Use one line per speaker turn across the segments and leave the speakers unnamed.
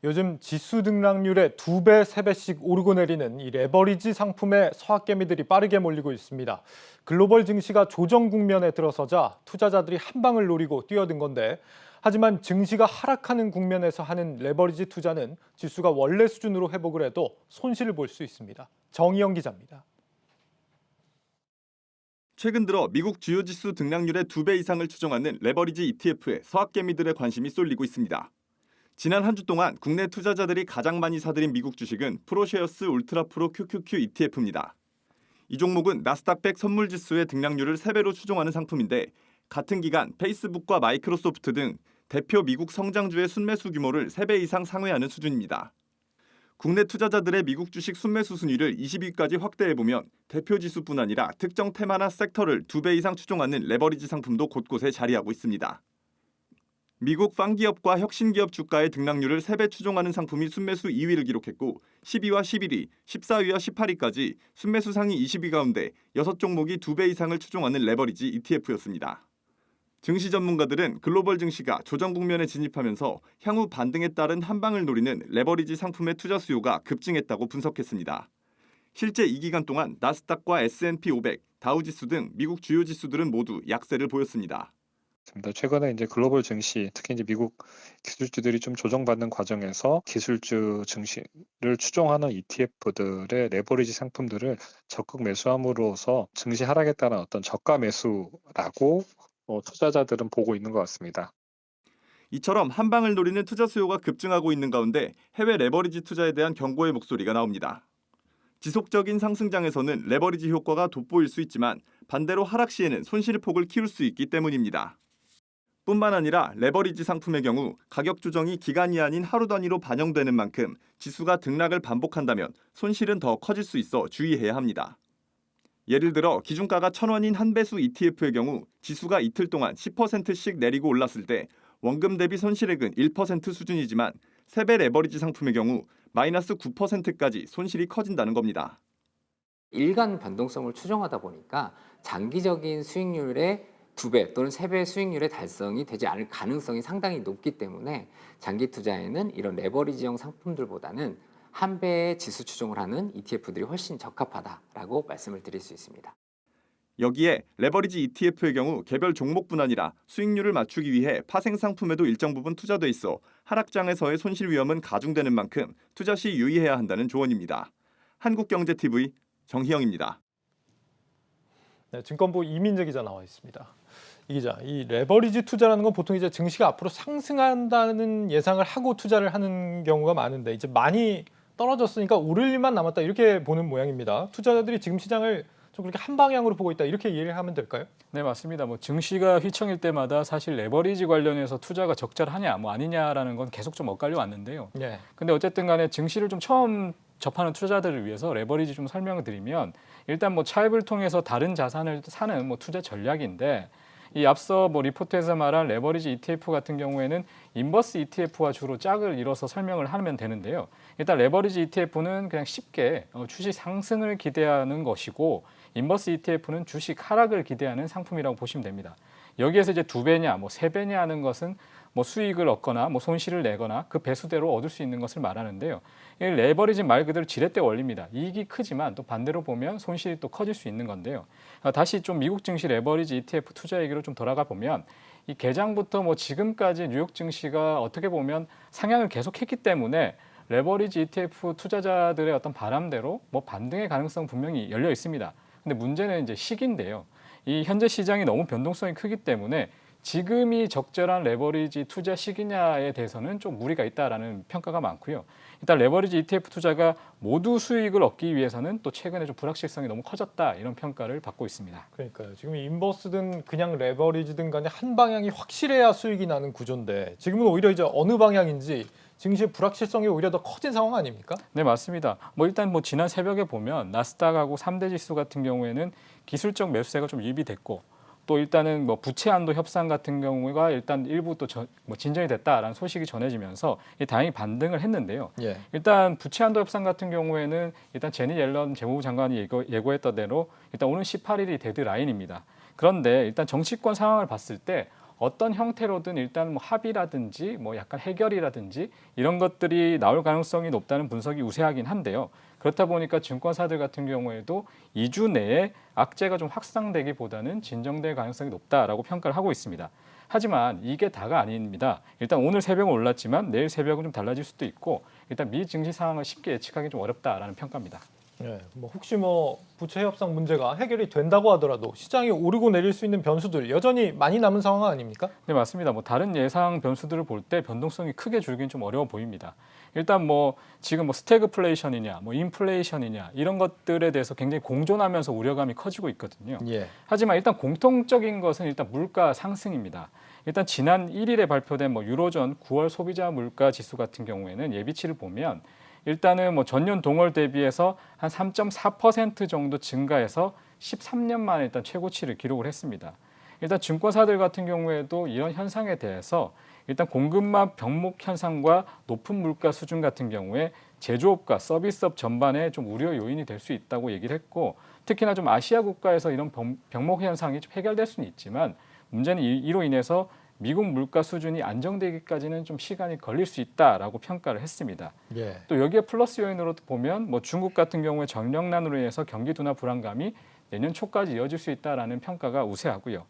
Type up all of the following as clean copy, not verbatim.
요즘 지수 등락률의 2배, 3배씩 오르고 내리는 이 레버리지 상품에 서학개미들이 빠르게 몰리고 있습니다. 글로벌 증시가 조정 국면에 들어서자 투자자들이 한 방을 노리고 뛰어든 건데, 하지만 증시가 하락하는 국면에서 하는 레버리지 투자는 지수가 원래 수준으로 회복을 해도 손실을 볼 수 있습니다. 정희영 기자입니다.
최근 들어 미국 주요 지수 등락률의 2배 이상을 추정하는 레버리지 ETF에 서학개미들의 관심이 쏠리고 있습니다. 지난 한 주 동안 국내 투자자들이 가장 많이 사들인 미국 주식은 프로쉐어스 울트라 프로 QQQ ETF입니다. 이 종목은 나스닥 100 선물 지수의 등락률을 3배로 추정하는 상품인데, 같은 기간 페이스북과 마이크로소프트 등 대표 미국 성장주의 순매수 규모를 3배 이상 상회하는 수준입니다. 국내 투자자들의 미국 주식 순매수 순위를 20위까지 확대해보면 대표 지수뿐 아니라 특정 테마나 섹터를 2배 이상 추종하는 레버리지 상품도 곳곳에 자리하고 있습니다. 미국 팡기업과 혁신기업 주가의 등락률을 3배 추종하는 상품이 순매수 2위를 기록했고, 10위와 11위, 14위와 18위까지 순매수 상위 20위 가운데 6종목이 2배 이상을 추종하는 레버리지 ETF였습니다. 증시 전문가들은 글로벌 증시가 조정 국면에 진입하면서 향후 반등에 따른 한방을 노리는 레버리지 상품의 투자 수요가 급증했다고 분석했습니다. 실제 이 기간 동안 나스닥과 S&P 500, 다우지수 등 미국 주요 지수들은 모두 약세를 보였습니다.
최근에 이제 글로벌 증시, 특히 이제 미국 기술주들이 좀 조정받는 과정에서 기술주 증시를 추종하는 ETF들의 레버리지 상품들을 적극 매수함으로써 증시 하락에 따른 어떤 저가 매수라고 투자자들은 보고 있는 것 같습니다.
이처럼 한방을 노리는 투자 수요가 급증하고 있는 가운데 해외 레버리지 투자에 대한 경고의 목소리가 나옵니다. 지속적인 상승장에서는 레버리지 효과가 돋보일 수 있지만, 반대로 하락 시에는 손실 폭을 키울 수 있기 때문입니다. 뿐만 아니라 레버리지 상품의 경우 가격 조정이 기간이 아닌 하루 단위로 반영되는 만큼 지수가 등락을 반복한다면 손실은 더 커질 수 있어 주의해야 합니다. 예를 들어 기준가가 1,000원인 한 배수 ETF의 경우 지수가 이틀 동안 10%씩 내리고 올랐을 때 원금 대비 손실액은 1% 수준이지만, 3배 레버리지 상품의 경우 마이너스 9%까지 손실이 커진다는 겁니다.
일간 변동성을 추정하다 보니까 장기적인 수익률의 2배 또는 3배 수익률의 달성이 되지 않을 가능성이 상당히 높기 때문에 장기 투자에는 이런 레버리지형 상품들보다는 한 배의 지수 추종을 하는 ETF들이 훨씬 적합하다라고 말씀을 드릴 수 있습니다.
여기에 레버리지 ETF의 경우 개별 종목뿐 아니라 수익률을 맞추기 위해 파생 상품에도 일정 부분 투자돼 있어 하락장에서의 손실 위험은 가중되는 만큼 투자 시 유의해야 한다는 조언입니다. 한국경제TV 정희영입니다.
네, 증권부 이민재 기자 나와 있습니다. 이 기자, 이 레버리지 투자라는 건 보통 이제 증시가 앞으로 상승한다는 예상을 하고 투자를 하는 경우가 많은데, 이제 많이 떨어졌으니까 오를 일만 남았다, 이렇게 보는 모양입니다. 투자자들이 지금 시장을 좀 그렇게 한 방향으로 보고 있다, 이렇게 이해를 하면 될까요?
네, 맞습니다. 증시가 휘청일 때마다 사실 레버리지 관련해서 투자가 적절하냐, 아니냐라는 건 계속 좀 엇갈려 왔는데요.
네.
근데 어쨌든 간에 증시를 좀 처음 접하는 투자자들을 위해서 레버리지 좀 설명을 드리면, 일단 차입을 통해서 다른 자산을 사는 투자 전략인데, 이 앞서 리포트에서 말한 레버리지 ETF 같은 경우에는 인버스 ETF와 주로 짝을 이뤄서 설명을 하면 되는데요. 일단 레버리지 ETF는 그냥 쉽게 주식 상승을 기대하는 것이고, 인버스 ETF는 주식 하락을 기대하는 상품이라고 보시면 됩니다. 여기에서 이제 2배냐, 3배냐 하는 것은 수익을 얻거나 손실을 내거나 그 배수대로 얻을 수 있는 것을 말하는데요. 이 레버리지 말 그대로 지렛대 원리입니다. 이익이 크지만 또 반대로 보면 손실이 또 커질 수 있는 건데요. 다시 좀 미국 증시 레버리지 ETF 투자 얘기로 좀 돌아가 보면, 이 개장부터 지금까지 뉴욕 증시가 어떻게 보면 상향을 계속했기 때문에 레버리지 ETF 투자자들의 어떤 바람대로 반등의 가능성 분명히 열려 있습니다. 근데 문제는 이제 시기인데요. 이 현재 시장이 너무 변동성이 크기 때문에 지금이 적절한 레버리지 투자 시기냐에 대해서는 좀 무리가 있다라는 평가가 많고요. 일단 레버리지 ETF 투자가 모두 수익을 얻기 위해서는 또 최근에 좀 불확실성이 너무 커졌다, 이런 평가를 받고 있습니다.
그러니까요. 지금 인버스든 그냥 레버리지든 간에 한 방향이 확실해야 수익이 나는 구조인데, 지금은 오히려 이제 어느 방향인지 증시의 불확실성이 오히려 더 커진 상황 아닙니까?
네, 맞습니다. 일단 지난 새벽에 보면 나스닥하고 3대 지수 같은 경우에는 기술적 매수세가 좀 유입이 됐고, 또 일단은 부채 한도 협상 같은 경우가 일단 일부 또 진전이 됐다라는 소식이 전해지면서 다행히 반등을 했는데요.
예.
일단 부채 한도 협상 같은 경우에는 일단 제니 옐런 재무부 장관이 예고했던 대로 일단 오는 18일이 데드라인입니다. 그런데 일단 정치권 상황을 봤을 때 어떤 형태로든 일단 뭐 합의라든지 뭐 약간 해결이라든지 이런 것들이 나올 가능성이 높다는 분석이 우세하긴 한데요. 그렇다 보니까 증권사들 같은 경우에도 2주 내에 악재가 좀 확산되기보다는 진정될 가능성이 높다라고 평가를 하고 있습니다. 하지만 이게 다가 아닙니다. 일단 오늘 새벽은 올랐지만 내일 새벽은 좀 달라질 수도 있고 일단 미 증시 상황을 쉽게 예측하기 좀 어렵다라는 평가입니다.
예, 뭐 혹시 뭐 부채 협상 문제가 해결이 된다고 하더라도 시장이 오르고 내릴 수 있는 변수들 여전히 많이 남은 상황 아닙니까?
네, 맞습니다. 뭐 다른 예상 변수들을 볼 때 변동성이 크게 줄긴 좀 어려워 보입니다. 일단 뭐 지금 뭐 스태그플레이션이냐, 뭐 인플레이션이냐 이런 것들에 대해서 굉장히 공존하면서 우려감이 커지고 있거든요.
예.
하지만 일단 공통적인 것은 일단 물가 상승입니다. 일단 지난 1일에 발표된 뭐 유로존 9월 소비자 물가 지수 같은 경우에는 예비치를 보면 일단은 뭐 전년 동월 대비해서 한 3.4% 정도 증가해서 13년 만에 일단 최고치를 기록을 했습니다. 일단 증권사들 같은 경우에도 이런 현상에 대해서 일단 공급망 병목 현상과 높은 물가 수준 같은 경우에 제조업과 서비스업 전반에 좀 우려 요인이 될 수 있다고 얘기를 했고 특히나 좀 아시아 국가에서 이런 병목 현상이 좀 해결될 수는 있지만 문제는 이로 인해서 미국 물가 수준이 안정되기까지는 좀 시간이 걸릴 수 있다라고 평가를 했습니다.
예.
또 여기에 플러스 요인으로 보면 뭐 중국 같은 경우에 전력난으로 인해서 경기 둔화 불안감이 내년 초까지 이어질 수 있다라는 평가가 우세하고요.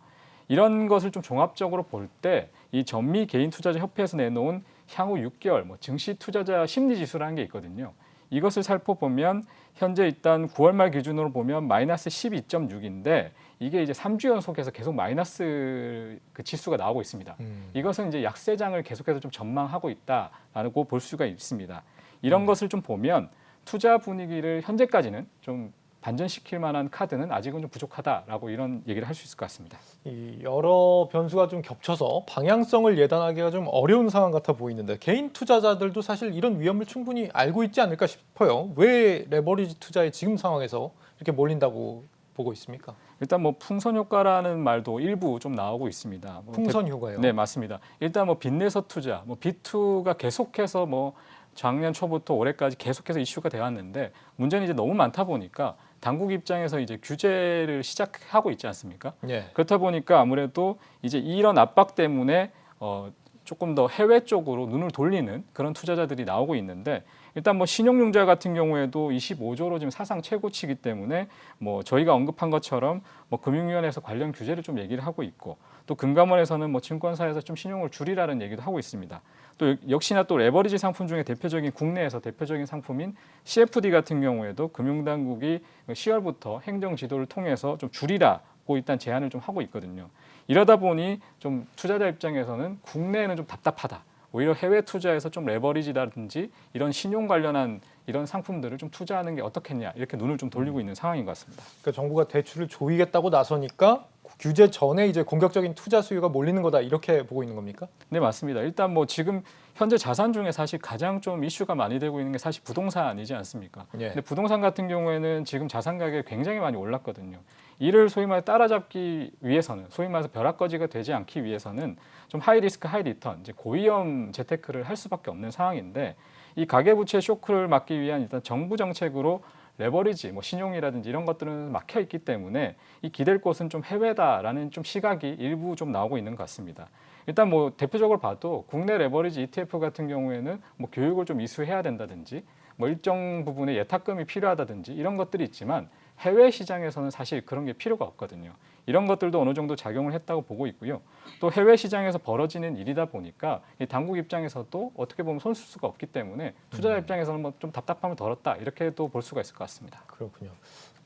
이런 것을 좀 종합적으로 볼 때 이 전미 개인 투자자 협회에서 내놓은 향후 6개월 뭐 증시 투자자 심리 지수라는 게 있거든요. 이것을 살펴보면 현재 일단 9월 말 기준으로 보면 마이너스 12.6인데 이게 이제 3주 연속해서 계속 마이너스 그 지수가 나오고 있습니다. 이것은 이제 약세장을 계속해서 좀 전망하고 있다라고 볼 수가 있습니다. 이런 것을 좀 보면 투자 분위기를 현재까지는 좀 반전시킬 만한 카드는 아직은 좀 부족하다라고 이런 얘기를 할 수 있을 것 같습니다.
이 여러 변수가 좀 겹쳐서 방향성을 예단하기가 좀 어려운 상황 같아 보이는데 개인 투자자들도 사실 이런 위험을 충분히 알고 있지 않을까 싶어요. 왜 레버리지 투자에 지금 상황에서 이렇게 몰린다고 보고 있습니까?
일단 뭐 풍선 효과라는 말도 일부 좀 나오고 있습니다. 뭐
풍선 효과요.
네, 맞습니다. 일단 뭐 빚내서 투자, 뭐 B2가 계속해서 뭐 작년 초부터 올해까지 계속해서 이슈가 되었는데 문제는 이제 너무 많다 보니까 당국 입장에서 이제 규제를 시작하고 있지 않습니까?
예.
그렇다 보니까 아무래도 이제 이런 압박 때문에 조금 더 해외 쪽으로 눈을 돌리는 그런 투자자들이 나오고 있는데 일단 뭐 신용융자 같은 경우에도 25조로 지금 사상 최고치이기 때문에 뭐 저희가 언급한 것처럼 뭐 금융위원회에서 관련 규제를 좀 얘기를 하고 있고 또 금감원에서는 뭐 증권사에서 좀 신용을 줄이라는 얘기도 하고 있습니다. 또 역시나 또 레버리지 상품 중에 대표적인 국내에서 대표적인 상품인 CFD 같은 경우에도 금융당국이 10월부터 행정 지도를 통해서 좀 줄이라고 일단 제안을 좀 하고 있거든요. 이러다 보니 좀 투자자 입장에서는 국내에는 좀 답답하다. 오히려 해외 투자에서 좀 레버리지라든지 이런 신용 관련한 이런 상품들을 좀 투자하는 게 어떻겠냐 이렇게 눈을 좀 돌리고 있는 상황인 것 같습니다.
그러니까 정부가 대출을 조이겠다고 나서니까 규제 전에 이제 공격적인 투자 수요가 몰리는 거다 이렇게 보고 있는 겁니까?
네, 맞습니다. 일단 뭐 지금 현재 자산 중에 사실 가장 좀 이슈가 많이 되고 있는 게 사실 부동산이지 않습니까?
예.
근데 부동산 같은 경우에는 지금 자산 가격이 굉장히 많이 올랐거든요. 이를 소위 말해 따라잡기 위해서는 소위 말해서 벼락거지가 되지 않기 위해서는 좀 하이 리스크 하이 리턴 이제 고위험 재테크를 할 수밖에 없는 상황인데 이 가계부채 쇼크를 막기 위한 일단 정부 정책으로 레버리지, 뭐 신용이라든지 이런 것들은 막혀 있기 때문에 이 기댈 곳은 좀 해외다라는 좀 시각이 일부 좀 나오고 있는 것 같습니다. 일단 뭐 대표적으로 봐도 국내 레버리지 ETF 같은 경우에는 뭐 교육을 좀 이수해야 된다든지 뭐 일정 부분의 예탁금이 필요하다든지 이런 것들이 있지만 해외 시장에서는 사실 그런 게 필요가 없거든요. 이런 것들도 어느 정도 작용을 했다고 보고 있고요. 또 해외 시장에서 벌어지는 일이다 보니까 이 당국 입장에서도 어떻게 보면 손쓸 수가 없기 때문에 투자자 입장에서는 뭐 좀 답답함을 덜었다 이렇게도 볼 수가 있을 것 같습니다.
그렇군요.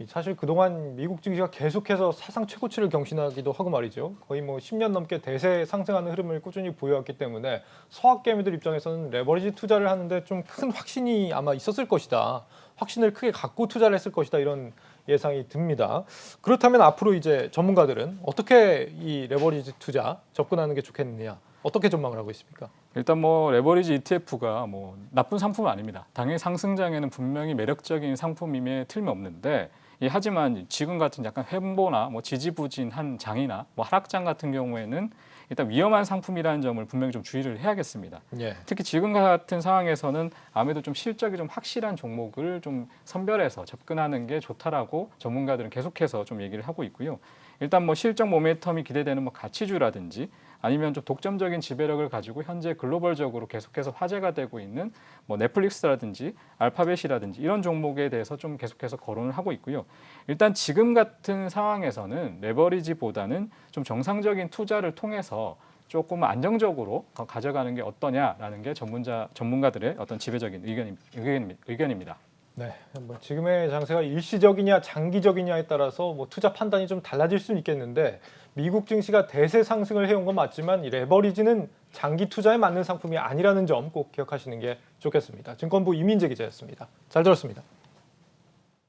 사실 그동안 미국 증시가 계속해서 사상 최고치를 경신하기도 하고 말이죠. 거의 뭐 10년 넘게 대세 상승하는 흐름을 꾸준히 보여왔기 때문에 서학개미들 입장에서는 레버리지 투자를 하는데 좀 큰 확신이 아마 있었을 것이다. 확신을 크게 갖고 투자를 했을 것이다. 이런 예상이 듭니다. 그렇다면 앞으로 이제 전문가들은 어떻게 이 레버리지 투자 접근하는 게 좋겠느냐? 어떻게 전망을 하고 있습니까?
일단 뭐 레버리지 ETF가 뭐 나쁜 상품은 아닙니다. 당연히 상승장에는 분명히 매력적인 상품임에 틀림없는데 하지만 지금 같은 약간 횡보나 뭐 지지부진한 장이나 뭐 하락장 같은 경우에는 일단 위험한 상품이라는 점을 분명히 좀 주의를 해야겠습니다.
예.
특히 지금 같은 상황에서는 아무래도 좀 실적이 좀 확실한 종목을 좀 선별해서 접근하는 게 좋다라고 전문가들은 계속해서 좀 얘기를 하고 있고요. 일단 뭐 실적 모멘텀이 기대되는 뭐 가치주라든지 아니면 좀 독점적인 지배력을 가지고 현재 글로벌적으로 계속해서 화제가 되고 있는 뭐 넷플릭스라든지 알파벳이라든지 이런 종목에 대해서 좀 계속해서 거론을 하고 있고요. 일단 지금 같은 상황에서는 레버리지보다는 좀 정상적인 투자를 통해서 조금 안정적으로 가져가는 게 어떠냐라는 게 전문가들의 어떤 지배적인 의견입니다.
네, 뭐 지금의 장세가 일시적이냐 장기적이냐에 따라서 뭐 투자 판단이 좀 달라질 수는 있겠는데 미국 증시가 대세 상승을 해온 건 맞지만 이 레버리지는 장기 투자에 맞는 상품이 아니라는 점 꼭 기억하시는 게 좋겠습니다. 증권부 이민재 기자였습니다. 잘 들었습니다.